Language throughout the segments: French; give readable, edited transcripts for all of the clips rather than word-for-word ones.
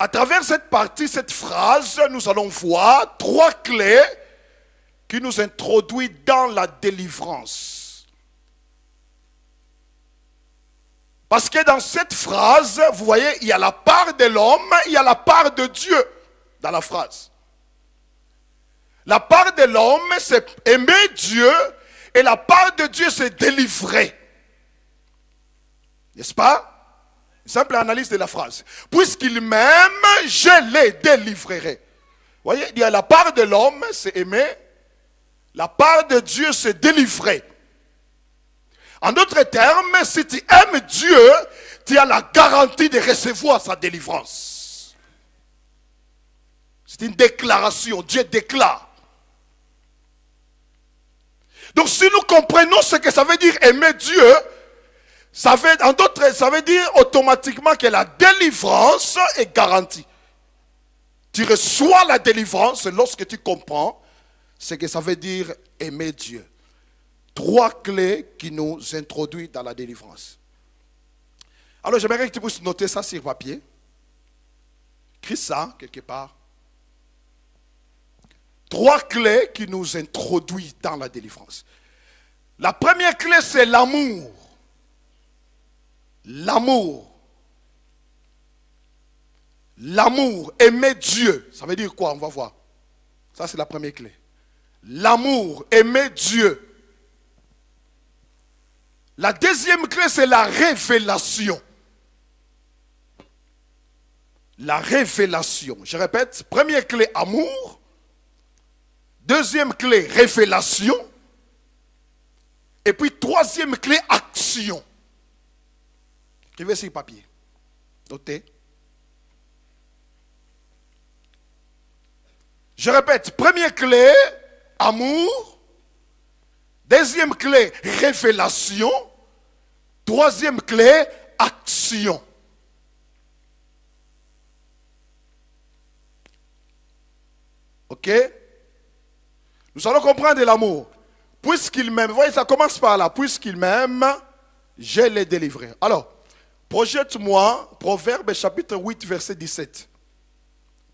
À travers cette partie, cette phrase, nous allons voir trois clés qui nous introduisent dans la délivrance. Parce que dans cette phrase, vous voyez, il y a la part de l'homme, il y a la part de Dieu dans la phrase. La part de l'homme, c'est aimer Dieu, et la part de Dieu, c'est délivrer. N'est-ce pas? Simple analyse de la phrase. Puisqu'il m'aime, je les délivrerai. Vous voyez, il y a la part de l'homme, c'est aimer. La part de Dieu, c'est délivrer. En d'autres termes, si tu aimes Dieu, tu as la garantie de recevoir sa délivrance. C'est une déclaration. Dieu déclare. Donc si nous comprenons ce que ça veut dire aimer Dieu, ça veut dire automatiquement que la délivrance est garantie. Tu reçois la délivrance lorsque tu comprends ce que ça veut dire aimer Dieu. Trois clés qui nous introduisent dans la délivrance. Alors j'aimerais que tu puisses noter ça sur papier. Écris ça quelque part. Trois clés qui nous introduisent dans la délivrance. La première clé, c'est l'amour. L'amour. L'amour, aimer Dieu. Ça veut dire quoi? On va voir. Ça, c'est la première clé. L'amour, aimer Dieu. La deuxième clé, c'est la révélation. La révélation. Je répète, première clé, amour. Deuxième clé, révélation. Et puis, troisième clé, action. Écrivez sur le papier. Notez. Je répète, première clé, amour. Deuxième clé, révélation. Troisième clé, action. Ok? Nous allons comprendre l'amour. Puisqu'il m'aime, vous voyez, ça commence par là. Puisqu'il m'aime, je l'ai délivré. Alors, projette-moi Proverbe chapitre 8, verset 17.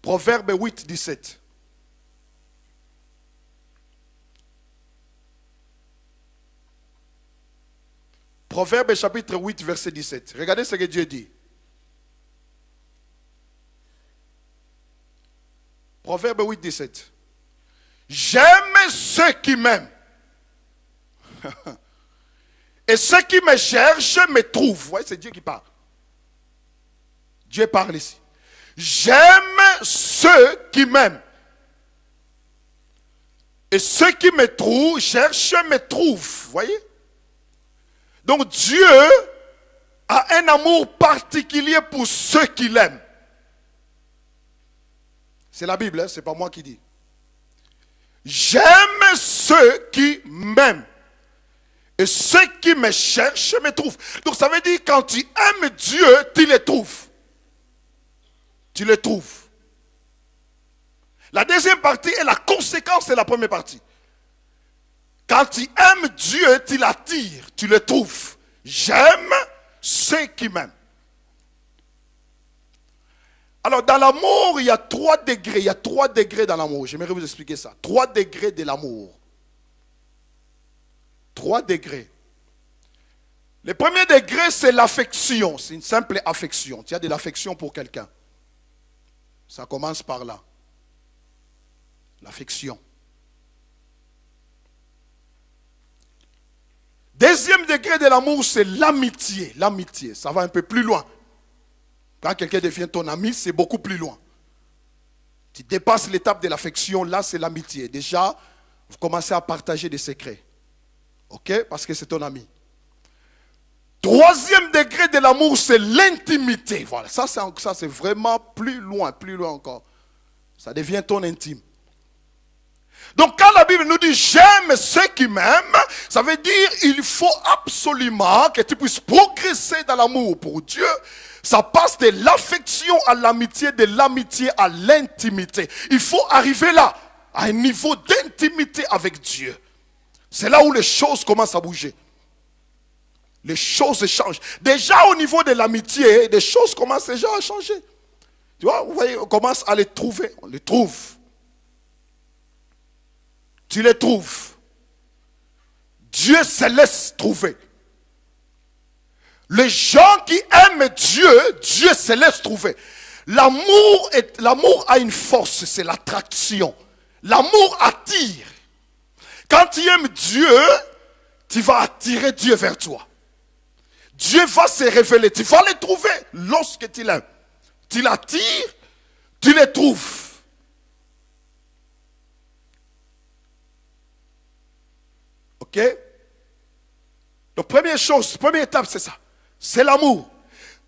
Proverbe 8, 17. Proverbe chapitre 8, verset 17. Regardez ce que Dieu dit. Proverbe 8, 17. J'aime ceux qui m'aiment. Et ceux qui me cherchent me trouvent. Vous voyez, c'est Dieu qui parle. Dieu parle ici. J'aime ceux qui m'aiment. Et ceux qui me trouvent, cherchent, me trouvent. Vous voyez? Donc Dieu a un amour particulier pour ceux qui l'aiment. C'est la Bible, hein? Ce n'est pas moi qui dis. J'aime ceux qui m'aiment. Et ceux qui me cherchent me trouvent. Donc ça veut dire quand tu aimes Dieu, tu le trouves. Tu le trouves. La deuxième partie est la conséquence de la première partie. Quand tu aimes Dieu, tu l'attires, tu le trouves. J'aime ceux qui m'aiment. Alors dans l'amour, il y a 3 degrés. Il y a 3 degrés dans l'amour. J'aimerais vous expliquer ça. 3 degrés de l'amour. 3 degrés. Le premier degré, c'est l'affection. C'est une simple affection. Tu as de l'affection pour quelqu'un. Ça commence par là. L'affection. Deuxième degré de l'amour, c'est l'amitié. L'amitié, ça va un peu plus loin. Quand quelqu'un devient ton ami, c'est beaucoup plus loin. Tu dépasses l'étape de l'affection, là c'est l'amitié. Déjà, vous commencez à partager des secrets. Ok? Parce que c'est ton ami. Troisième degré de l'amour, c'est l'intimité. Voilà, ça c'est vraiment plus loin encore. Ça devient ton intime. Donc quand la Bible nous dit j'aime ceux qui m'aiment, ça veut dire il faut absolument que tu puisses progresser dans l'amour pour Dieu. Ça passe de l'affection à l'amitié, de l'amitié à l'intimité. Il faut arriver là, à un niveau d'intimité avec Dieu. C'est là où les choses commencent à bouger. Les choses changent. Déjà au niveau de l'amitié, les choses commencent déjà à changer. Tu vois, vous voyez, on commence à les trouver. On les trouve. Tu les trouves. Dieu se laisse trouver. Les gens qui aiment Dieu, Dieu se laisse trouver. L'amour a une force, c'est l'attraction. L'amour attire. Quand tu aimes Dieu, tu vas attirer Dieu vers toi. Dieu va se révéler. Tu vas les trouver lorsque tu l'aimes. Tu l'attires, tu les trouves. Ok? Donc première étape, c'est ça. C'est l'amour.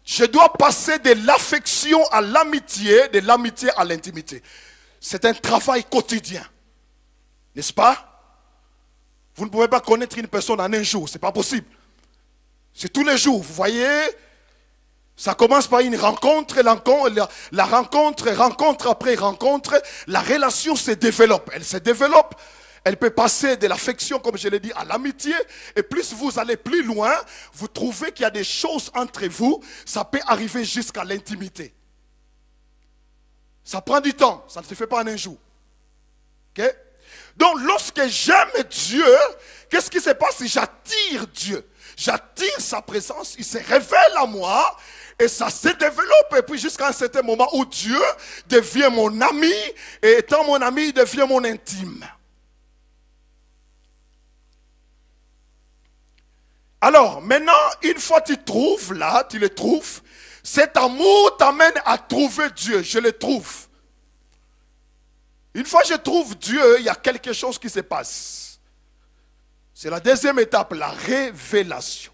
Je dois passer de l'affection à l'amitié, de l'amitié à l'intimité. C'est un travail quotidien. N'est-ce pas? Vous ne pouvez pas connaître une personne en un jour. Ce n'est pas possible. C'est tous les jours. Vous voyez, ça commence par une rencontre, la rencontre après rencontre. La relation se développe. Elle se développe. Elle peut passer de l'affection, comme je l'ai dit, à l'amitié. Et plus vous allez plus loin, vous trouvez qu'il y a des choses entre vous. Ça peut arriver jusqu'à l'intimité. Ça prend du temps. Ça ne se fait pas en un jour. Okay? Donc, lorsque j'aime Dieu, qu'est-ce qui se passe? J'attire Dieu. J'attire sa présence. Il se révèle à moi. Et ça se développe. Et puis jusqu'à un certain moment où Dieu devient mon ami. Et étant mon ami, il devient mon intime. Alors, maintenant, une fois que tu trouves là, tu le trouves, cet amour t'amène à trouver Dieu. Je le trouve. Une fois que je trouve Dieu, il y a quelque chose qui se passe. C'est la deuxième étape, la révélation.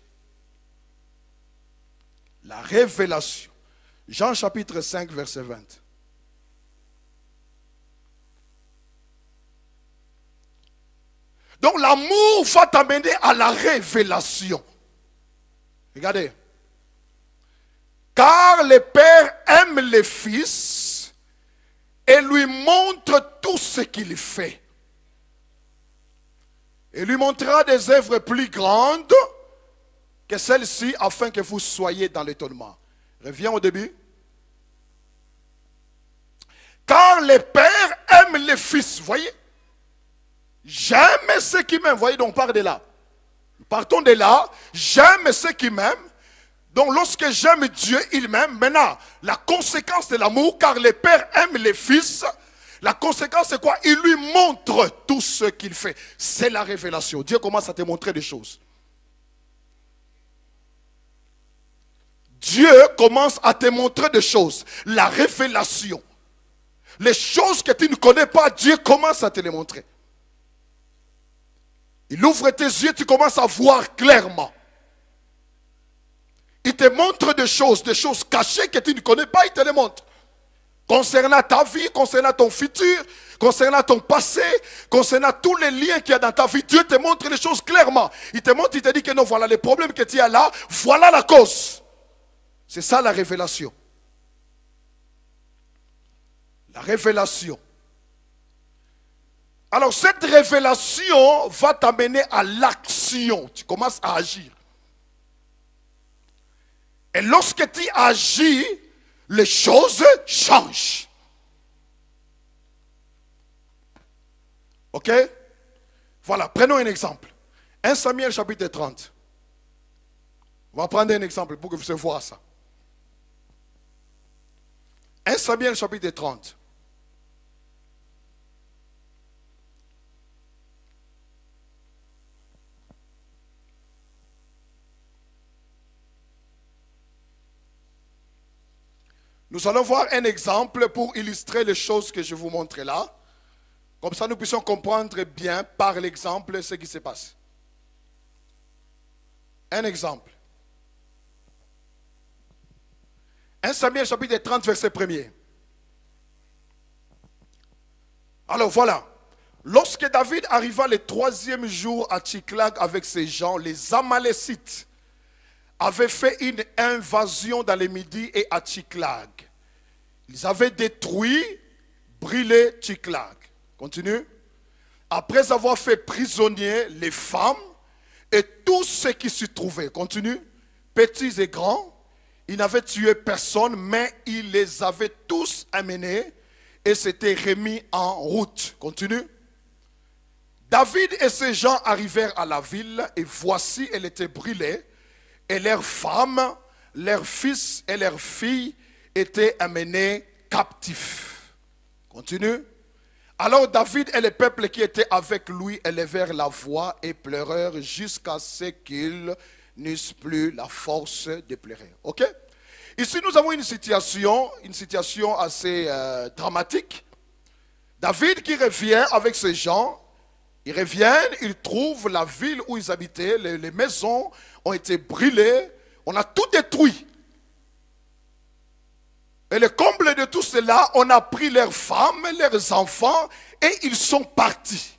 La révélation. Jean chapitre 5, verset 20. Donc l'amour va t'amener à la révélation. Regardez. Car le Père aime le Fils et lui montre tout ce qu'il fait. Et lui montrera des œuvres plus grandes que celles-ci afin que vous soyez dans l'étonnement. Reviens au début. Car le Père aime le Fils. Vous voyez? J'aime ceux qui m'aiment. Vous voyez, donc on part de là. Partons de là. J'aime ceux qui m'aiment. Donc lorsque j'aime Dieu, il m'aime. Maintenant, la conséquence de l'amour, car le Père aime le Fils. La conséquence c'est quoi? Il lui montre tout ce qu'il fait. C'est la révélation. Dieu commence à te montrer des choses. Dieu commence à te montrer des choses. La révélation. Les choses que tu ne connais pas, Dieu commence à te les montrer. Il ouvre tes yeux, tu commences à voir clairement. Il te montre des choses cachées que tu ne connais pas, il te les montre. Concernant ta vie, concernant ton futur, concernant ton passé, concernant tous les liens qu'il y a dans ta vie, Dieu te montre les choses clairement. Il te montre, il te dit que non, voilà les problèmes que tu as là, voilà la cause. C'est ça la révélation. La révélation. Alors cette révélation va t'amener à l'action. Tu commences à agir. Et lorsque tu agis, les choses changent. Ok? Voilà, prenons un exemple. 1 Samuel chapitre 30. On va prendre un exemple pour que vous puissiez voir ça. 1 Samuel chapitre 30. Nous allons voir un exemple pour illustrer les choses que je vous montre là. Comme ça, nous puissions comprendre bien par l'exemple ce qui se passe. Un exemple. 1 Samuel chapitre 30, verset 1er. Alors voilà. Lorsque David arriva le 3e jour à Tsiklag avec ses gens, les Amalécites avaient fait une invasion dans le Midi et à Tsiklag. Ils avaient détruit, brûlé Tsiklag. Continue. Après avoir fait prisonniers les femmes et tous ceux qui s'y trouvaient. Continue. Petits et grands. Ils n'avaient tué personne, mais ils les avaient tous amenés et s'étaient remis en route. Continue. David et ses gens arrivèrent à la ville et voici, elle était brûlée et leurs femmes, leurs fils et leurs filles étaient amenés captifs. Continue. Alors David et le peuple qui était avec lui élevèrent la voix et pleurèrent jusqu'à ce qu'ils n'eussent plus la force de pleurer. Ok? Ici nous avons une situation assez dramatique. David qui revient avec ses gens. Ils reviennent, ils trouvent la ville où ils habitaient, les maisons ont été brûlées, on a tout détruit. Et le comble de tout cela, on a pris leurs femmes, leurs enfants, et ils sont partis.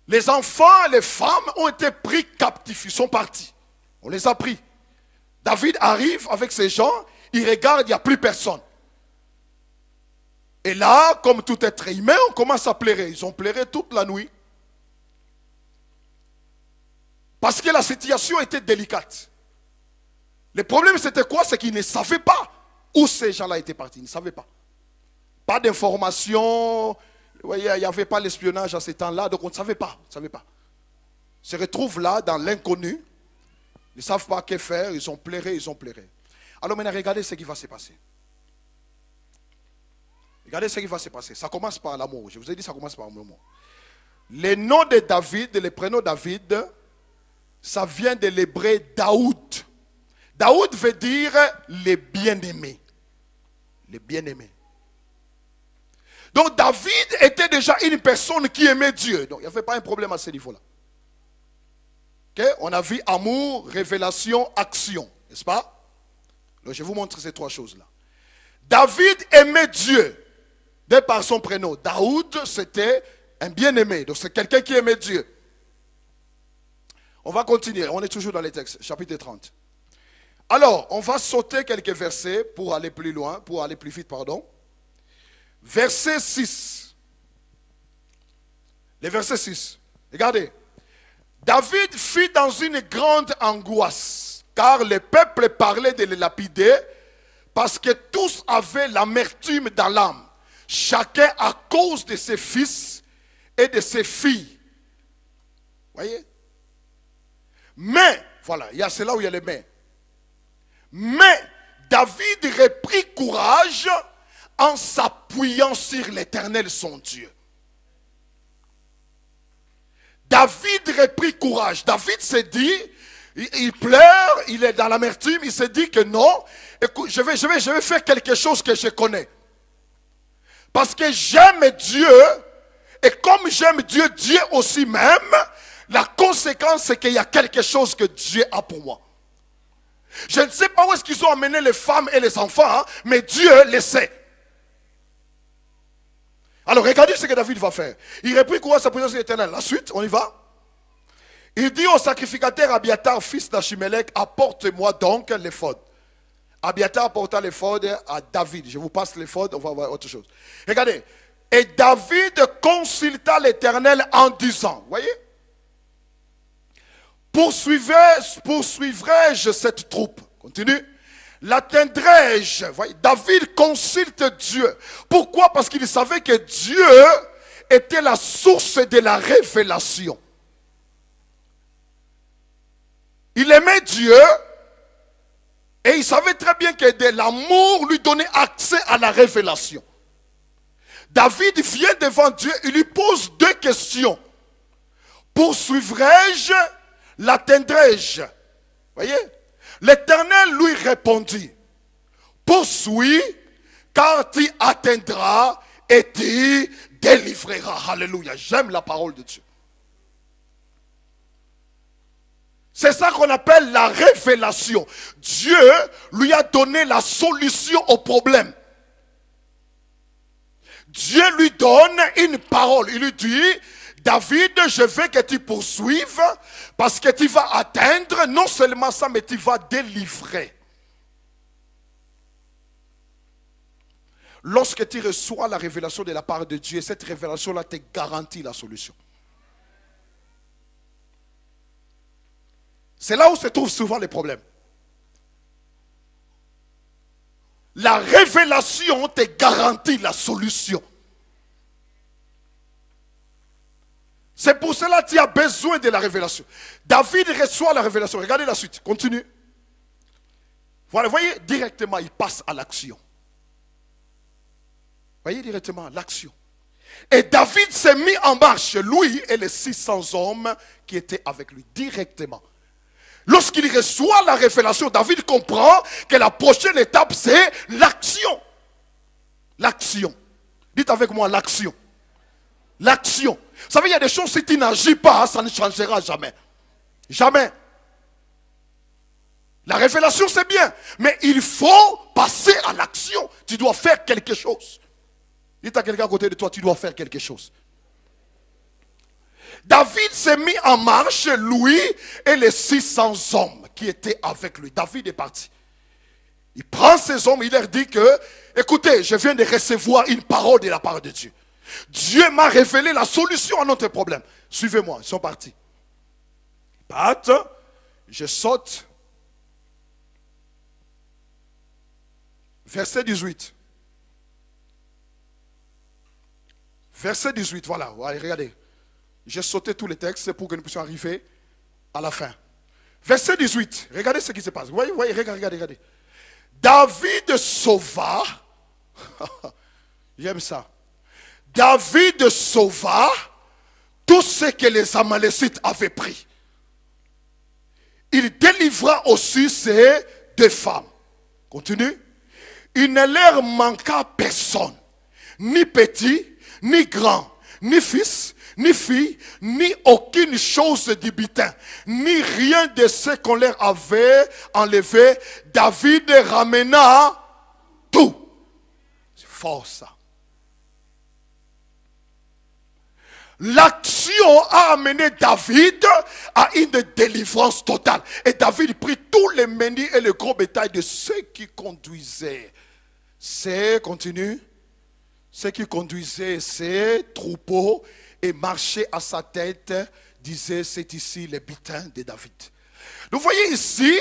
Les enfants et les femmes ont été pris captifs, ils sont partis. On les a pris. David arrive avec ses gens, il regarde, il n'y a plus personne. Et là, comme tout être humain, on commence à pleurer. Ils ont pleuré toute la nuit. Parce que la situation était délicate. Le problème c'était quoi? C'est qu'ils ne savaient pas où ces gens-là étaient partis. Ils ne savaient pas. Pas d'informations. Vous voyez, il n'y avait pas l'espionnage à ce temps-là. Donc on ne savait pas. On ne savait pas. Ils se retrouvent là, dans l'inconnu. Ils ne savent pas que faire. Ils ont pleuré, ils ont pleuré. Alors maintenant, regardez ce qui va se passer. Regardez ce qui va se passer. Ça commence par l'amour. Je vous ai dit, ça commence par l'amour. Le nom de David, le prénom David, ça vient de l'hébreu Daoud. Daoud veut dire les bien-aimés. Les bien-aimés. Donc David était déjà une personne qui aimait Dieu. Donc il n'y avait pas un problème à ce niveau-là. Okay? On a vu amour, révélation, action. N'est-ce pas? Donc je vais vous montrer ces trois choses-là. David aimait Dieu. De par son prénom. Daoud, c'était un bien-aimé. Donc c'est quelqu'un qui aimait Dieu. On va continuer. On est toujours dans les textes. Chapitre 30. Alors, on va sauter quelques versets pour aller plus loin, pour aller plus vite, pardon. Verset 6. Le verset 6. Regardez. David fut dans une grande angoisse, car le peuple parlait de le lapider, parce que tous avaient l'amertume dans l'âme. Chacun à cause de ses fils et de ses filles. Voyez? Mais, voilà, il y a cela où il y a les mais. Mais, David reprit courage en s'appuyant sur l'Éternel son Dieu. David reprit courage. David s'est dit, il pleure, il est dans l'amertume, il s'est dit que non, écoute, je vais faire quelque chose que je connais. Parce que j'aime Dieu, et comme j'aime Dieu, Dieu aussi m'aime, la conséquence c'est qu'il y a quelque chose que Dieu a pour moi. Je ne sais pas où est-ce qu'ils ont amené les femmes et les enfants, hein, mais Dieu le sait. Alors regardez ce que David va faire. Il reprit courage à sa présence éternelle. La suite, on y va. Il dit au sacrificateur Abiatar, fils d'Achimelech, apporte-moi donc l'éphod. Abiatar apporta l'éphod à David. Je vous passe l'éphod, on va voir autre chose. Regardez. Et David consulta l'Éternel en disant, voyez, poursuivrai-je cette troupe? Continue. L'atteindrai-je? Voyez, David consulte Dieu. Pourquoi? Parce qu'il savait que Dieu était la source de la révélation. Il aimait Dieu. Et il savait très bien que de l'amour lui donnait accès à la révélation. David vient devant Dieu, il lui pose deux questions. Poursuivrai-je, l'atteindrai-je? Voyez? L'Éternel lui répondit, poursuis, car tu atteindras et tu délivreras. Alléluia. J'aime la parole de Dieu. C'est ça qu'on appelle la révélation. Dieu lui a donné la solution au problème. Dieu lui donne une parole. Il lui dit, David, je veux que tu poursuives parce que tu vas atteindre non seulement ça, mais tu vas délivrer. Lorsque tu reçois la révélation de la part de Dieu, cette révélation-là te garantit la solution. C'est là où se trouvent souvent les problèmes. La révélation te garantit la solution. C'est pour cela que tu as besoin de la révélation. David reçoit la révélation. Regardez la suite. Continue. Voilà, voyez, directement, il passe à l'action. Voyez directement l'action. Et David s'est mis en marche, lui et les 600 hommes qui étaient avec lui, directement. Lorsqu'il reçoit la révélation, David comprend que la prochaine étape, c'est l'action. L'action. Dites avec moi, l'action. L'action. Vous savez, il y a des choses, si tu n'agis pas, ça ne changera jamais. Jamais. La révélation, c'est bien. Mais il faut passer à l'action. Tu dois faire quelque chose. Dites à quelqu'un à côté de toi, tu dois faire quelque chose. David s'est mis en marche, lui et les 600 hommes qui étaient avec lui. David est parti. Il prend ces hommes, il leur dit que, écoutez, je viens de recevoir une parole de la part de Dieu. Dieu m'a révélé la solution à notre problème. Suivez-moi, ils sont partis. Ils partent, je saute. Verset 18. Verset 18, voilà, regardez. J'ai sauté tous les textes pour que nous puissions arriver à la fin. Verset 18, regardez ce qui se passe. Vous voyez, regardez. David sauva, j'aime ça. David sauva tout ce que les Amalécites avaient pris. Il délivra aussi ces deux femmes. Continue. Il ne leur manqua personne, ni petit, ni grand, ni fils, ni fille, ni aucune chose du butin, ni rien de ce qu'on leur avait enlevé. David ramena tout. C'est fort ça. L'action a amené David à une délivrance totale. Et David prit tous les menus et le gros bétail de ceux qui conduisaient. Continue. Ceux qui conduisaient ces troupeaux et marchaient à sa tête disaient, c'est ici le butin de David. Vous voyez ici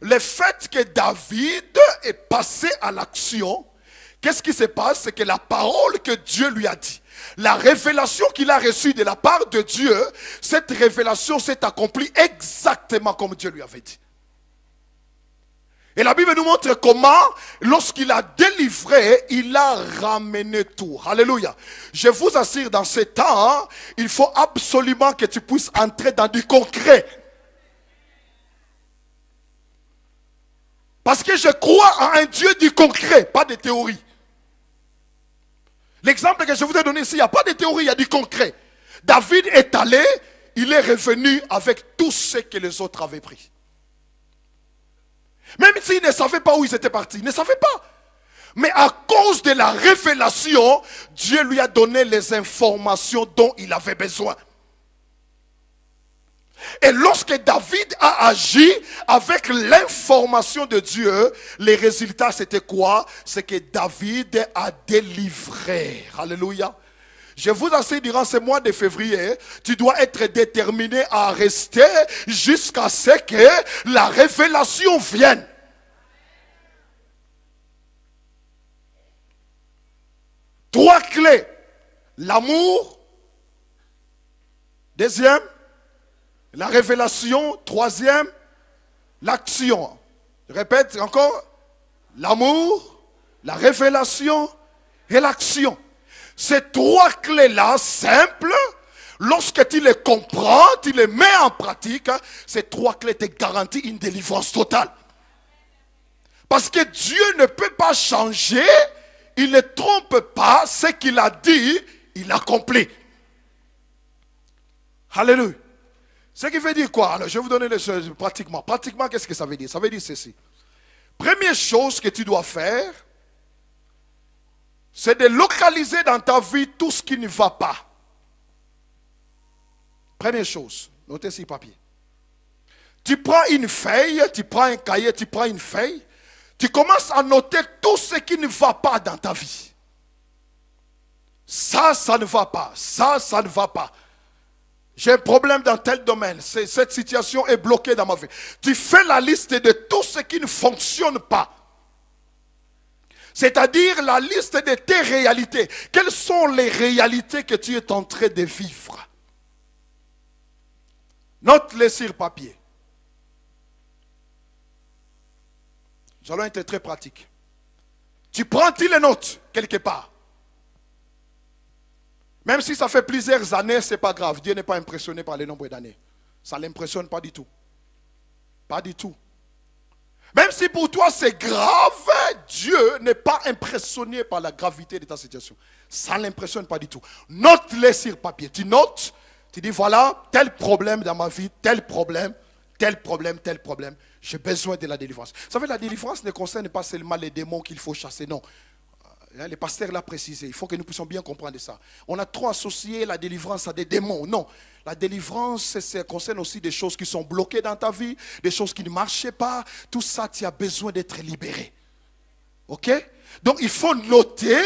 le fait que David est passé à l'action. Qu'est-ce qui se passe? C'est que la parole que Dieu lui a dit, la révélation qu'il a reçue de la part de Dieu, cette révélation s'est accomplie exactement comme Dieu lui avait dit. Et la Bible nous montre comment, lorsqu'il a délivré, il a ramené tout. Alléluia. Je vous assure, dans ce temps, il faut absolument que tu puisses entrer dans du concret. Parce que je crois à un Dieu du concret, pas de théorie. L'exemple que je vous ai donné ici, il n'y a pas de théorie, il y a du concret. David est allé, il est revenu avec tout ce que les autres avaient pris. Même s'il ne savait pas où ils étaient partis, il ne savait pas. Mais à cause de la révélation, Dieu lui a donné les informations dont il avait besoin. Et lorsque David a agi avec l'information de Dieu, les résultats c'était quoi? C'est que David a délivré. Alléluia. Je vous assure, durant ce mois de février, tu dois être déterminé à rester jusqu'à ce que la révélation vienne. Trois clés. L'amour. Deuxième, la révélation. Troisième, l'action. Je répète encore. L'amour, la révélation et l'action. Ces trois clés-là, simples, lorsque tu les comprends, tu les mets en pratique, ces trois clés te garantissent une délivrance totale. Parce que Dieu ne peut pas changer, il ne trompe pas, ce qu'il a dit, il accomplit. Alléluia. Ce qui veut dire quoi? Alors, je vais vous donner les choses pratiquement. Pratiquement, qu'est-ce que ça veut dire? Ça veut dire ceci. Première chose que tu dois faire, c'est de localiser dans ta vie tout ce qui ne va pas. Première chose, notez sur papier. Tu prends une feuille, tu prends un cahier, tu prends une feuille, tu commences à noter tout ce qui ne va pas dans ta vie. Ça ne va pas. Ça ne va pas. J'ai un problème dans tel domaine. Cette situation est bloquée dans ma vie. Tu fais la liste de tout ce qui ne fonctionne pas. C'est-à-dire la liste de tes réalités. Quelles sont les réalités que tu es en train de vivre? Note-les sur papier. Nous allons être très pratiques. Tu prends-tu les notes quelque part? Même si ça fait plusieurs années, ce n'est pas grave. Dieu n'est pas impressionné par le nombre d'années. Ça ne l'impressionne pas du tout. Pas du tout. Même si pour toi c'est grave, Dieu n'est pas impressionné par la gravité de ta situation. Ça ne l'impressionne pas du tout. Note-les sur papier. Tu notes, tu dis voilà, tel problème dans ma vie, tel problème, tel problème, tel problème. J'ai besoin de la délivrance. Vous savez, la délivrance ne concerne pas seulement les démons qu'il faut chasser, non. Les pasteurs l'ont précisé, il faut que nous puissions bien comprendre ça. On a trop associé la délivrance à des démons. Non, la délivrance, ça concerne aussi des choses qui sont bloquées dans ta vie, des choses qui ne marchaient pas. Tout ça, tu as besoin d'être libéré. Ok? Donc, il faut noter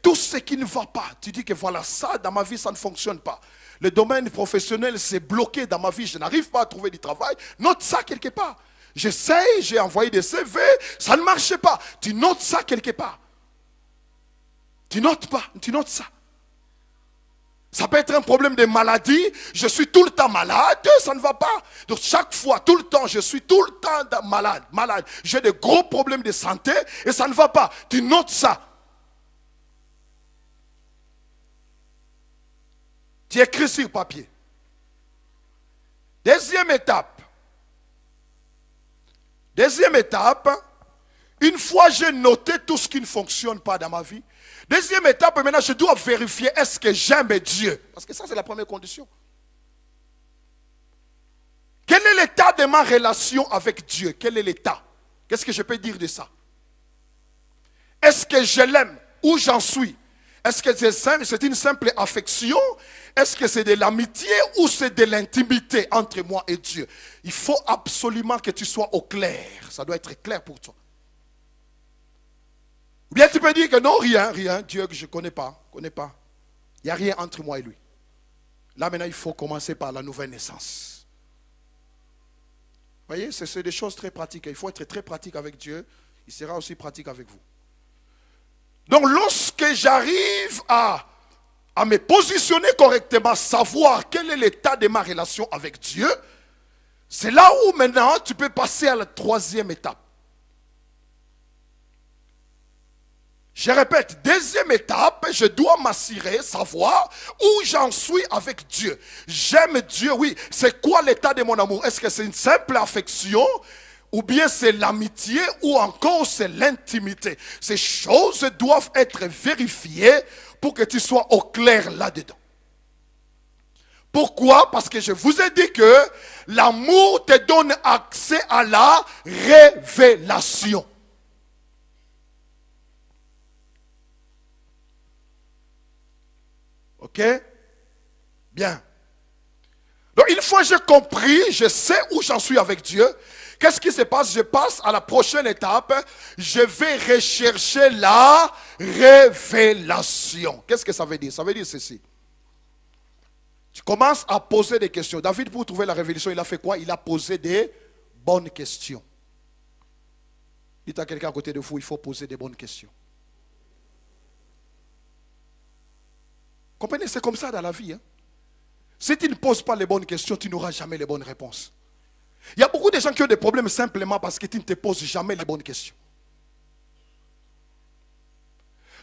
tout ce qui ne va pas. Tu dis que voilà, ça, dans ma vie, ça ne fonctionne pas. Le domaine professionnel, c'est bloqué dans ma vie, je n'arrive pas à trouver du travail. Note ça quelque part. J'essaye, j'ai envoyé des CV, ça ne marchait pas. Tu notes ça quelque part. Tu notes pas, tu notes ça. Ça peut être un problème de maladie. Je suis tout le temps malade, ça ne va pas. Donc chaque fois, tout le temps, je suis tout le temps malade. J'ai de gros problèmes de santé et ça ne va pas. Tu notes ça. Tu écris sur papier. Deuxième étape. Une fois j'ai noté tout ce qui ne fonctionne pas dans ma vie. Deuxième étape, maintenant je dois vérifier est-ce que j'aime Dieu. Parce que ça c'est la première condition. Quel est l'état de ma relation avec Dieu? Quel est l'état? Qu'est-ce que je peux dire de ça? Est-ce que je l'aime? Où j'en suis? Est-ce que c'est une simple affection? Est-ce que c'est de l'amitié ou c'est de l'intimité entre moi et Dieu? Il faut absolument que tu sois au clair. Ça doit être clair pour toi. Ou bien tu peux dire que non, rien, Dieu que je ne connais pas. Il n'y a rien entre moi et lui. Là maintenant, il faut commencer par la nouvelle naissance. Vous voyez, c'est des choses très pratiques. Il faut être très pratique avec Dieu. Il sera aussi pratique avec vous. Donc lorsque j'arrive à me positionner correctement, savoir quel est l'état de ma relation avec Dieu, c'est là où maintenant tu peux passer à la troisième étape. Je répète, deuxième étape, je dois m'assurer, savoir où j'en suis avec Dieu. J'aime Dieu, oui. C'est quoi l'état de mon amour? Est-ce que c'est une simple affection? Ou bien c'est l'amitié, ou encore c'est l'intimité. Ces choses doivent être vérifiées pour que tu sois au clair là-dedans. Pourquoi? Parce que je vous ai dit que l'amour te donne accès à la révélation. Ok? Bien. Donc une fois que j'ai compris, je sais où j'en suis avec Dieu. Qu'est-ce qui se passe? Je passe à la prochaine étape. Je vais rechercher la révélation. Qu'est-ce que ça veut dire? Ça veut dire ceci. Tu commences à poser des questions. David, pour trouver la révélation, il a fait quoi? Il a posé des bonnes questions. Dites à quelqu'un à côté de vous, il faut poser des bonnes questions. Comprenez, c'est comme ça dans la vie. Hein? Si tu ne poses pas les bonnes questions, tu n'auras jamais les bonnes réponses. Il y a beaucoup de gens qui ont des problèmes simplement parce que tu ne te poses jamais les bonnes questions.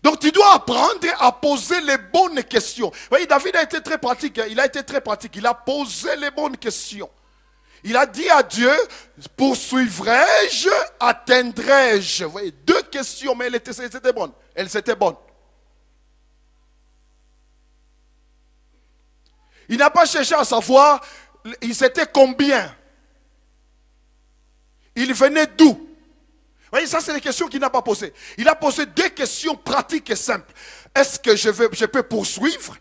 Donc tu dois apprendre à poser les bonnes questions. Vous voyez, David a été très pratique. Il a été très pratique. Il a posé les bonnes questions. Il a dit à Dieu, poursuivrai-je, atteindrai-je? Vous voyez, deux questions, mais elles étaient bonnes. Elles étaient bonnes. Il n'a pas cherché à savoir, ils étaient combien? Ils venaient d'où? Vous voyez, ça c'est les questions qu'il n'a pas posées. Il a posé deux questions pratiques et simples. Est-ce que je peux poursuivre?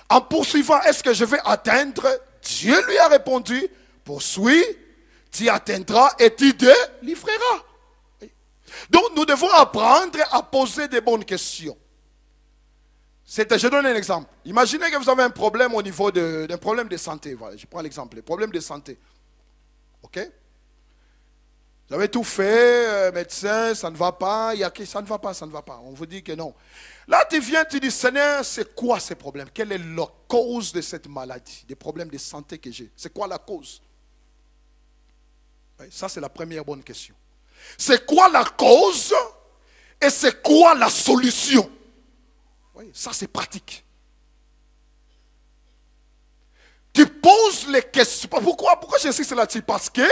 En poursuivant, est-ce que je vais atteindre? Dieu lui a répondu, poursuis, tu atteindras et tu délivreras. Donc nous devons apprendre à poser des bonnes questions. Je donne un exemple. Imaginez que vous avez un problème au niveau d'un problème de santé. Voilà, je prends l'exemple, le problème de santé. Ok? Vous avez tout fait, médecin, ça ne va pas, ça ne va pas, ça ne va pas. On vous dit que non. Là, tu viens, tu dis, Seigneur, c'est quoi ces problèmes? Quelle est la cause de cette maladie, des problèmes de santé que j'ai? C'est quoi la cause? Oui, ça, c'est la première bonne question. C'est quoi la cause et c'est quoi la solution? Oui, ça, c'est pratique. Tu poses les questions. Pourquoi j'insiste là-dessus? Parce que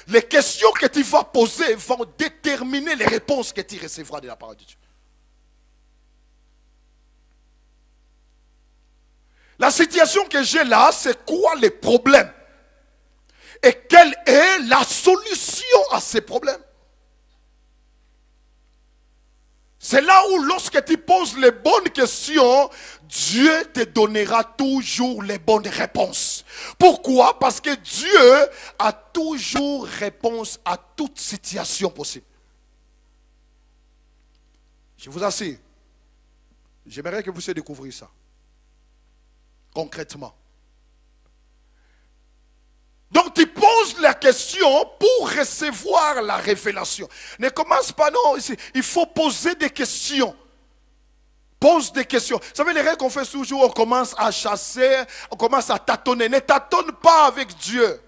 les questions que tu vas poser vont déterminer les réponses que tu recevras de la part de Dieu. La situation que j'ai là, c'est quoi les problèmes? Et quelle est la solution à ces problèmes? C'est là où lorsque tu poses les bonnes questions, Dieu te donnera toujours les bonnes réponses. Pourquoi? Parce que Dieu a toujours réponse à toute situation possible. Je vous assure, j'aimerais que vous puissiez découvrir ça. Concrètement. Donc tu poses la question pour recevoir la révélation. Ne commence pas, non, il faut poser des questions. Pose des questions. Vous savez, les règles qu'on fait toujours, on commence à chasser, on commence à tâtonner. Ne tâtonne pas avec Dieu.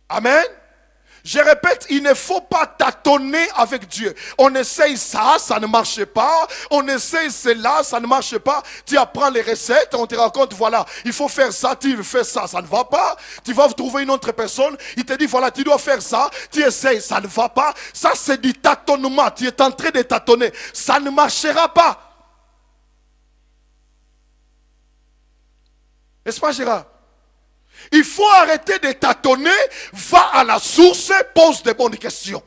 Amen. Je répète, il ne faut pas tâtonner avec Dieu. On essaye ça, ça ne marche pas. On essaye cela, ça ne marche pas. Tu apprends les recettes, on te raconte, voilà, il faut faire ça, tu fais ça, ça ne va pas. Tu vas trouver une autre personne, il te dit, voilà, tu dois faire ça, tu essayes, ça ne va pas. Ça, c'est du tâtonnement. Tu es en train de tâtonner. Ça ne marchera pas. N'est-ce pas, Gérard? Il faut arrêter de tâtonner, va à la source, pose des bonnes questions.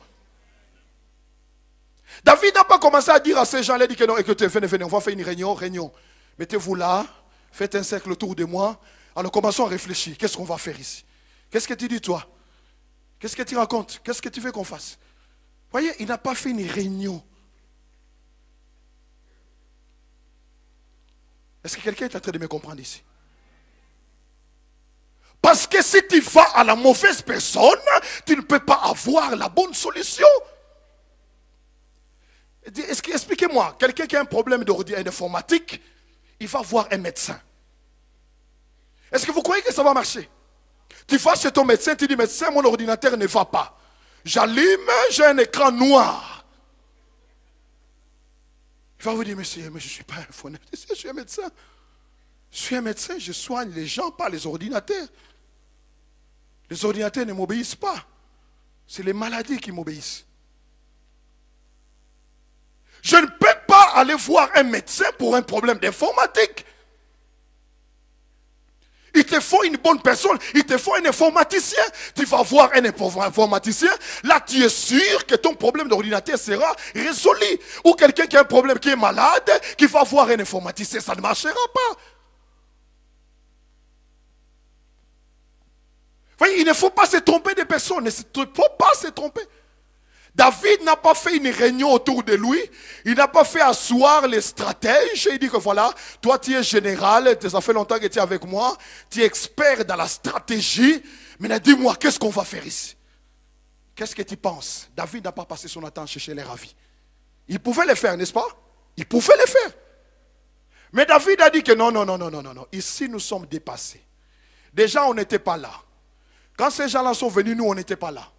David n'a pas commencé à dire à ces gens-là, dit que non, écoutez, venez, on va faire une réunion. Mettez-vous là, faites un cercle autour de moi. Alors commençons à réfléchir, qu'est-ce qu'on va faire ici? Qu'est-ce que tu dis toi? Qu'est-ce que tu racontes? Qu'est-ce que tu veux qu'on fasse? Voyez, il n'a pas fait une réunion. Est-ce que quelqu'un est en train de me comprendre ici? Parce que si tu vas à la mauvaise personne, tu ne peux pas avoir la bonne solution. Expliquez-moi, quelqu'un qui a un problème d'informatique, il va voir un médecin. Est-ce que vous croyez que ça va marcher? Tu vas chez ton médecin, tu dis, médecin, mon ordinateur ne va pas. J'allume, j'ai un écran noir. Il va vous dire, monsieur, mais je ne suis pas informaticien, je suis un médecin. Je suis un médecin, je soigne les gens, pas les ordinateurs. Les ordinateurs ne m'obéissent pas. C'est les maladies qui m'obéissent. Je ne peux pas aller voir un médecin pour un problème d'informatique. Il te faut une bonne personne, il te faut un informaticien. Tu vas voir un informaticien, là tu es sûr que ton problème d'ordinateur sera résolu. Ou quelqu'un qui a un problème, qui est malade, qui va voir un informaticien, ça ne marchera pas. Voyez, il ne faut pas se tromper de personne, il ne faut pas se tromper. David n'a pas fait une réunion autour de lui, il n'a pas fait asseoir les stratèges, il dit que voilà, toi tu es général, ça fait longtemps que tu es avec moi, tu es expert dans la stratégie, mais dis-moi, qu'est-ce qu'on va faire ici? Qu'est-ce que tu penses? David n'a pas passé son temps à chercher les ravis. Il pouvait le faire, n'est-ce pas? Il pouvait le faire. Mais David a dit que non, ici nous sommes dépassés. Déjà on n'était pas là. Quand ces gens-là sont venus, nous on n'était pas là.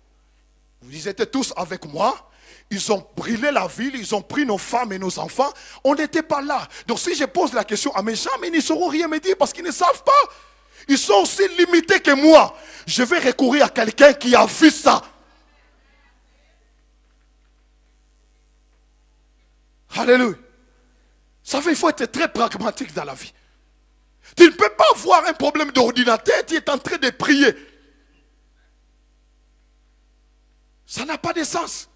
Ils étaient tous avec moi. Ils ont brûlé la ville. Ils ont pris nos femmes et nos enfants. On n'était pas là. Donc si je pose la question à mes gens, mais ils ne sauront rien me dire parce qu'ils ne savent pas. Ils sont aussi limités que moi. Je vais recourir à quelqu'un qui a vu ça. Alléluia. Vous savez, il faut être très pragmatique dans la vie. Tu ne peux pas avoir un problème d'ordinateur, tu es en train de prier. Ça n'a pas de sens.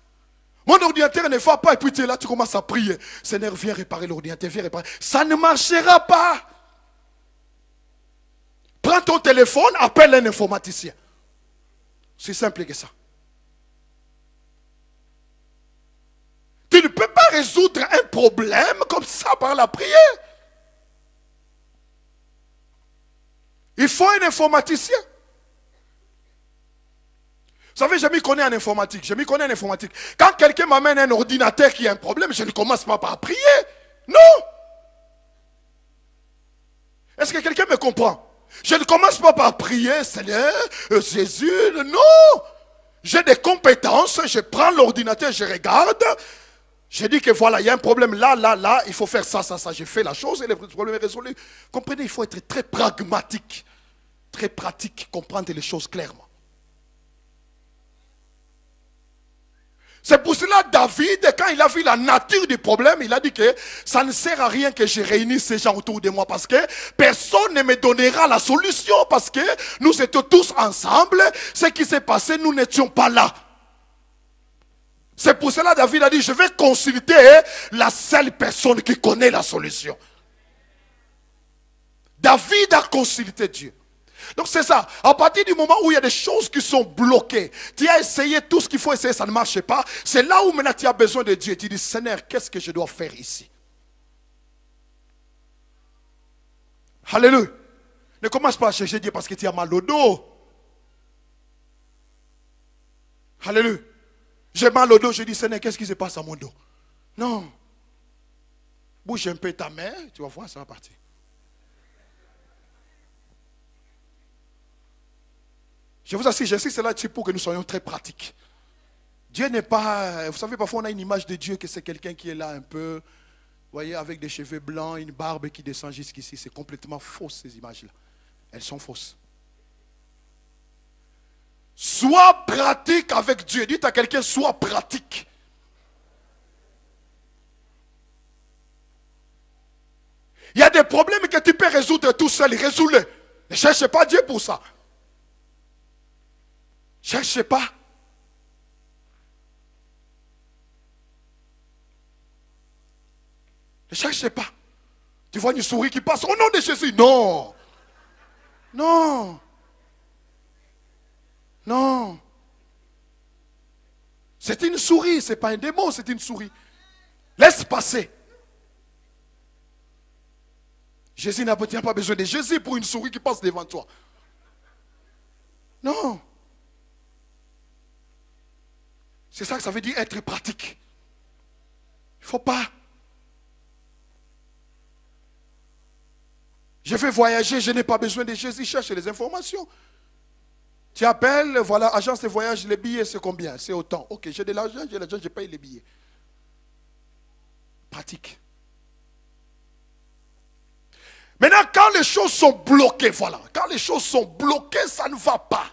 Mon ordinateur ne va pas et puis tu es là, tu commences à prier. Seigneur, viens réparer l'ordinateur, viens réparer. Ça ne marchera pas. Prends ton téléphone, appelle un informaticien. C'est simple que ça. Tu ne peux pas résoudre un problème comme ça par la prière. Il faut un informaticien. Vous savez, je m'y connais en informatique. Quand quelqu'un m'amène un ordinateur qui a un problème, je ne commence pas par prier. Non. Est-ce que quelqu'un me comprend? Je ne commence pas par prier, Seigneur, Jésus, non. J'ai des compétences, je prends l'ordinateur, je regarde. Je dis que voilà, il y a un problème là, il faut faire ça. Je fais la chose et le problème est résolu. Comprenez, il faut être très pragmatique, très pratique, comprendre les choses clairement. C'est pour cela David, quand il a vu la nature du problème, il a dit que ça ne sert à rien que je réunisse ces gens autour de moi parce que personne ne me donnera la solution parce que nous étions tous ensemble. Ce qui s'est passé, nous n'étions pas là. C'est pour cela David a dit, je vais consulter la seule personne qui connaît la solution. David a consulté Dieu. Donc c'est ça, à partir du moment où il y a des choses qui sont bloquées, tu as essayé tout ce qu'il faut essayer, ça ne marche pas, c'est là où maintenant tu as besoin de Dieu. Tu dis, Seigneur, qu'est-ce que je dois faire ici? Alléluia. Ne commence pas à chercher Dieu parce que tu as mal au dos. Alléluia. J'ai mal au dos, je dis, Seigneur, qu'est-ce qui se passe à mon dos? Non. Bouge un peu ta main, tu vas voir, ça va partir. Je vous assure, j'insiste là pour que nous soyons très pratiques. Dieu n'est pas... Vous savez, parfois on a une image de Dieu que c'est quelqu'un qui est là un peu, vous voyez, avec des cheveux blancs, une barbe qui descend jusqu'ici. C'est complètement faux ces images-là. Elles sont fausses. Sois pratique avec Dieu. Dites à quelqu'un, sois pratique. Il y a des problèmes que tu peux résoudre tout seul. Résous-les. Ne cherche pas Dieu pour ça. Cherchez pas. Ne cherchez pas. Tu vois une souris qui passe au nom de Jésus. Non. Non. Non. C'est une souris, ce n'est pas un démon, c'est une souris. Laisse passer. Jésus n'a pas besoin de Jésus pour une souris qui passe devant toi. Non. C'est ça que ça veut dire être pratique. Il ne faut pas. Je vais voyager, je n'ai pas besoin de Jésus, cherche les informations. Tu appelles, voilà, agence de voyage, les billets c'est combien? C'est autant. Ok, j'ai de l'argent, je paye les billets. Pratique. Maintenant, quand les choses sont bloquées, voilà, quand les choses sont bloquées, ça ne va pas.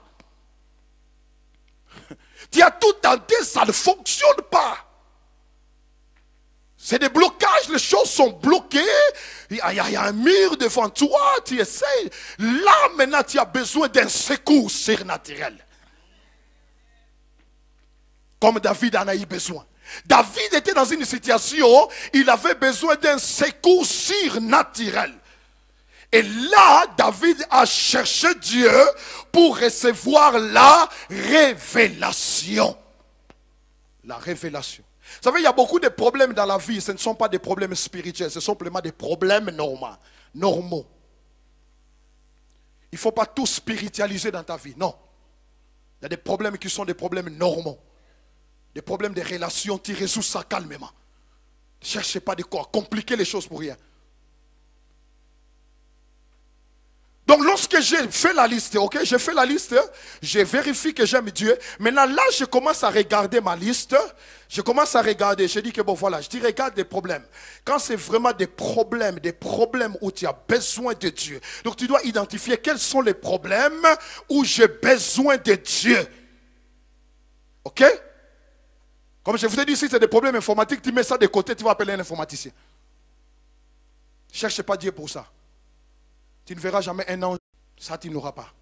Tu as tout tenté, ça ne fonctionne pas. C'est des blocages, les choses sont bloquées. Il y a un mur devant toi, tu essaies. Là, maintenant, tu as besoin d'un secours surnaturel. Comme David en a eu besoin. David était dans une situation, il avait besoin d'un secours surnaturel. Et là, David a cherché Dieu pour recevoir la révélation. La révélation. Vous savez, il y a beaucoup de problèmes dans la vie. Ce ne sont pas des problèmes spirituels, ce sont simplement des problèmes normaux. Il ne faut pas tout spiritualiser dans ta vie, non. Il y a des problèmes qui sont des problèmes normaux. Des problèmes de relations, tu résous ça calmement. Ne cherchez pas de quoi compliquer les choses pour rien. Donc lorsque j'ai fait la liste, ok, j'ai fait la liste, je vérifie que j'aime Dieu. Maintenant là, je commence à regarder ma liste. Je commence à regarder, je dis que bon voilà, je dis regarde des problèmes. Quand c'est vraiment des problèmes où tu as besoin de Dieu. Donc tu dois identifier quels sont les problèmes où j'ai besoin de Dieu. Ok? Comme je vous ai dit, si c'est des problèmes informatiques, tu mets ça de côté, tu vas appeler un informaticien. Ne cherche pas Dieu pour ça. Tu ne verras jamais un ange, ça tu n'auras pas.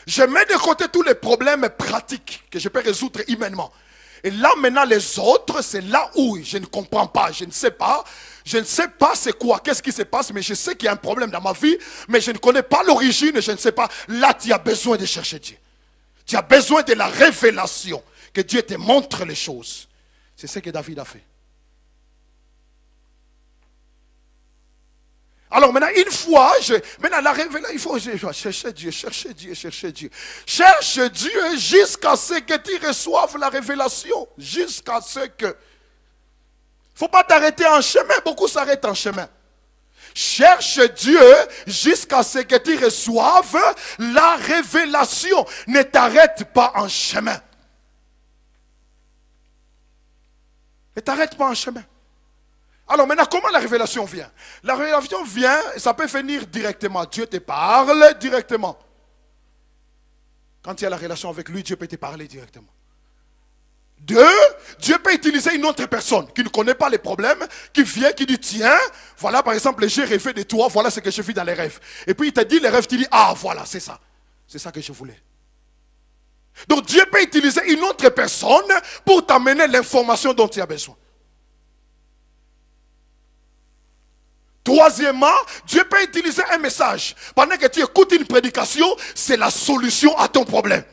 Je mets de côté tous les problèmes pratiques que je peux résoudre humainement. Et là maintenant les autres, c'est là où je ne comprends pas, je ne sais pas. Je ne sais pas c'est quoi, qu'est-ce qui se passe, mais je sais qu'il y a un problème dans ma vie, mais je ne connais pas l'origine, je ne sais pas. Là tu as besoin de chercher Dieu. Tu as besoin de la révélation, que Dieu te montre les choses. C'est ce que David a fait. Alors maintenant, une fois, maintenant la révélation, il faut chercher Dieu, chercher Dieu, chercher Dieu. Cherche Dieu jusqu'à ce que tu reçoives la révélation. Jusqu'à ce que... Il ne faut pas t'arrêter en chemin, beaucoup s'arrêtent en chemin. Cherche Dieu jusqu'à ce que tu reçoives la révélation. Ne t'arrête pas en chemin. Ne t'arrête pas en chemin. Alors maintenant, comment la révélation vient? La révélation vient, ça peut venir directement. Dieu te parle directement. Quand il y a la relation avec lui, Dieu peut te parler directement. Deux, Dieu peut utiliser une autre personne qui ne connaît pas les problèmes, qui vient, qui dit, tiens, voilà par exemple, j'ai rêvé de toi, voilà ce que je vis dans les rêves. Et puis il te dit les rêves, tu dis, ah voilà, c'est ça. C'est ça que je voulais. Donc Dieu peut utiliser une autre personne pour t'amener l'information dont tu as besoin. Troisièmement, Dieu peut utiliser un message. Pendant que tu écoutes une prédication, c'est la solution à ton problème.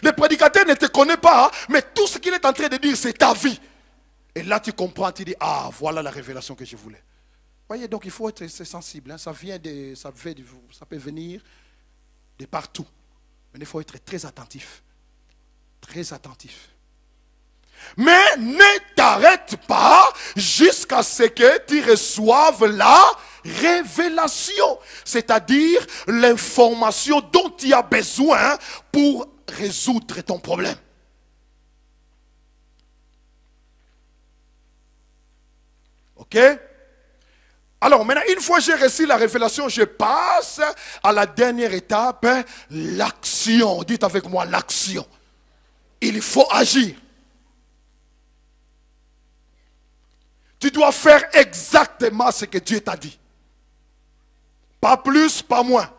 Le prédicateur ne te connaît pas, mais tout ce qu'il est en train de dire, c'est ta vie. Et là, tu comprends, tu dis, ah, voilà la révélation que je voulais. Voyez, donc il faut être sensible. Hein. Ça peut venir de partout. Mais il faut être très attentif. Très attentif. Mais ne t'arrête pas jusqu'à ce que tu reçoives la révélation. C'est-à-dire l'information dont tu as besoin pour résoudre ton problème. Ok? Alors maintenant, une fois que j'ai reçu la révélation, je passe à la dernière étape, l'action. Dites avec moi, l'action. Il faut agir. Tu dois faire exactement ce que Dieu t'a dit. Pas plus, pas moins.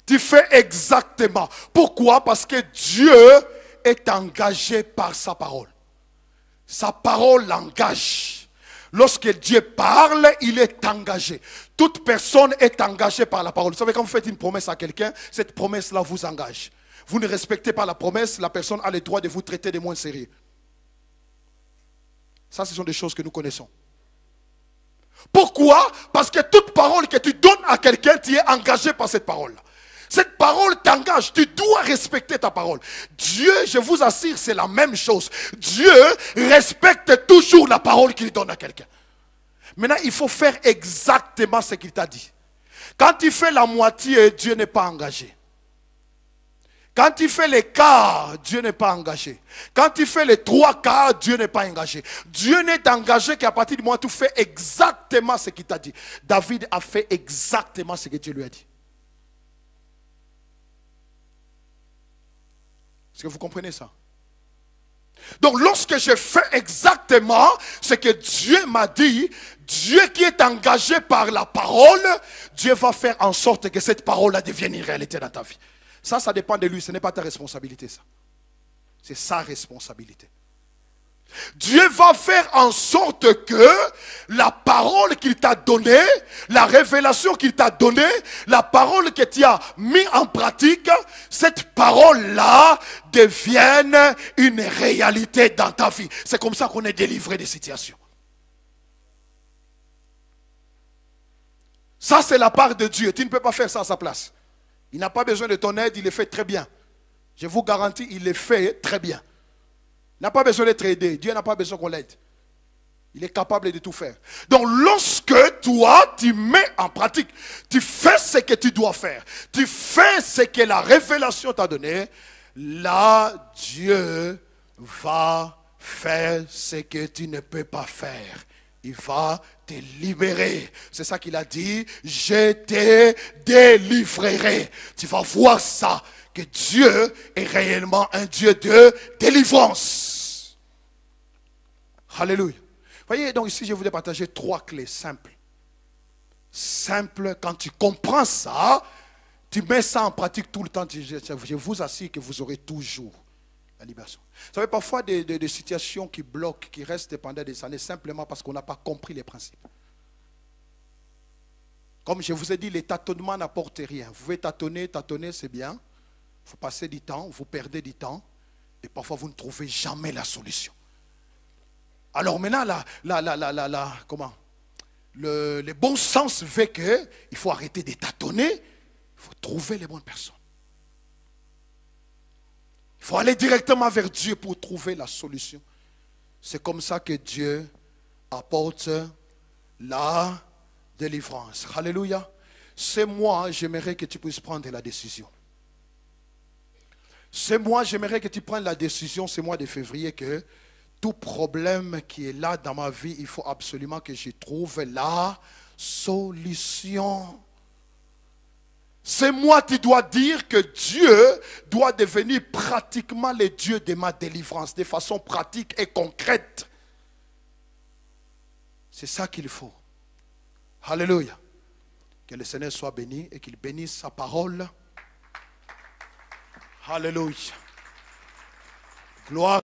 Tu fais exactement. Pourquoi? Parce que Dieu est engagé par sa parole. Sa parole l'engage. Lorsque Dieu parle, il est engagé. Toute personne est engagée par la parole. Vous savez, quand vous faites une promesse à quelqu'un, cette promesse-là vous engage. Vous ne respectez pas la promesse, la personne a le droit de vous traiter de moins sérieux. Ça, ce sont des choses que nous connaissons. Pourquoi? Parce que toute parole que tu donnes à quelqu'un, tu es engagé par cette parole-là. Cette parole t'engage, tu dois respecter ta parole. Dieu, je vous assure, c'est la même chose. Dieu respecte toujours la parole qu'il donne à quelqu'un. Maintenant, il faut faire exactement ce qu'il t'a dit. Quand tu fais la moitié, Dieu n'est pas engagé. Quand tu fais les quarts, Dieu n'est pas engagé. Quand tu fais les trois quarts, Dieu n'est pas engagé. Dieu n'est engagé qu'à partir du moment où tu fais exactement ce qu'il t'a dit. David a fait exactement ce que Dieu lui a dit. Est-ce que vous comprenez ça? Donc lorsque je fais exactement ce que Dieu m'a dit, Dieu qui est engagé par la parole, Dieu va faire en sorte que cette parole-là devienne une réalité dans ta vie. Ça dépend de lui, ce n'est pas ta responsabilité ça. C'est sa responsabilité. Dieu va faire en sorte que la parole qu'il t'a donnée, la révélation qu'il t'a donnée, la parole que tu as mis en pratique, cette parole-là devienne une réalité dans ta vie. C'est comme ça qu'on est délivré des situations. Ça, c'est la part de Dieu. Tu ne peux pas faire ça à sa place. Il n'a pas besoin de ton aide, il le fait très bien. Je vous garantis, il le fait très bien. Il n'a pas besoin d'être aidé. Dieu n'a pas besoin qu'on l'aide. Il est capable de tout faire. Donc lorsque toi, tu mets en pratique, tu fais ce que tu dois faire, tu fais ce que la révélation t'a donné, là, Dieu va faire ce que tu ne peux pas faire. Il va te libérer. C'est ça qu'il a dit. Je te délivrerai. Tu vas voir ça. Que Dieu est réellement un Dieu de délivrance. Alléluia. Voyez, donc ici je voulais partager 3 clés simples. Simples, quand tu comprends ça, tu mets ça en pratique tout le temps. Je vous assure que vous aurez toujours la libération. Vous savez, parfois des situations qui bloquent, qui restent pendant des années, simplement parce qu'on n'a pas compris les principes. Comme je vous ai dit, les tâtonnements n'apportent rien. Vous pouvez tâtonner, c'est bien. Vous passez du temps, vous perdez du temps, et parfois vous ne trouvez jamais la solution. Alors maintenant, le bon sens veut qu'il faut arrêter de tâtonner, il faut trouver les bonnes personnes. Il faut aller directement vers Dieu pour trouver la solution. C'est comme ça que Dieu apporte la délivrance. Alléluia. C'est moi, j'aimerais que tu puisses prendre la décision. C'est moi, j'aimerais que tu prennes la décision, ce mois de février, que tout problème qui est là dans ma vie, il faut absolument que je trouve la solution. C'est moi qui dois dire que Dieu doit devenir pratiquement le Dieu de ma délivrance, de façon pratique et concrète. C'est ça qu'il faut. Alléluia. Que le Seigneur soit béni et qu'il bénisse sa parole. Alléluia. Gloire.